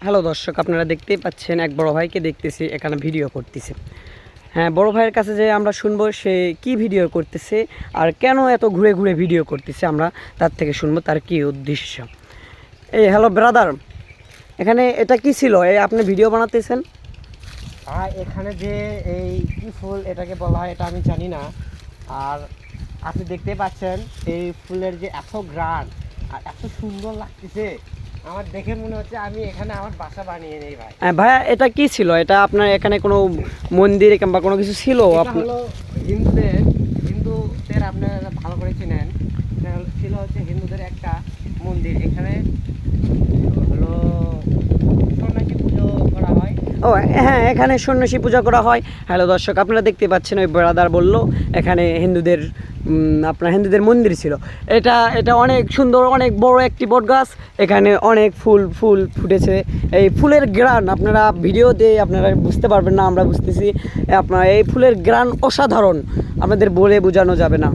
Hello দর্শক, আপনারা দেখতেই পাচ্ছেন এক বড় ভাইকে দেখতেছি এখানে ভিডিও করতেছে। হ্যাঁ, বড় ভাইয়ের কাছে যে আমরা শুনবো সে কি ভিডিও করতেছে আর কেন এত ঘুরে ঘুরে ভিডিও করতেছে, আমরা তার থেকে শুনবো তার কি উদ্দেশ্য। এই হ্যালো ব্রাদার, এখানে এটা কি ছিল? এই আপনি ভিডিও বানাতেছেন? এখানে যে এই কি ফুল এটাকে বলা হয় এটা আমি জানি না। আর আপনি দেখতে পাচ্ছেন এই ফুলের যে এত গ্রান আর এত সুন্দর লাগতেছে, আমার দেখে মনে হচ্ছে আমি এখানে আমার বাসা বানিয়ে নেই ভাই। ভাইয়া, এটা কি ছিল? এটা আপনার এখানে কোনো মন্দির কিংবা কোনো কিছু ছিল? এটা হলো হিন্দুদের আপনারা ভালো করে চিনেন, এটা ছিল হচ্ছে হিন্দুদের একটা মন্দির। এখানে হলো সন্ন্যাসী পুজো করা হয়। ও হ্যাঁ, এখানে সন্ন্যাসী পূজা করা হয়। হ্যালো দর্শক, আপনারা দেখতে পাচ্ছেন ওই ব্রাদার বলল এখানে হিন্দুদের মন্দির ছিল। এটা অনেক সুন্দর, অনেক বড় একটি বট গাছ। এখানে অনেক ফুল ফুটেছে। এই ফুলের গ্রান আপনারা ভিডিও দিয়ে আপনারা বুঝতে পারবেন না, আমরা বুঝতেছি। আপনার এই ফুলের গ্রান অসাধারণ, আপনাদের বলে বোঝানো যাবে না।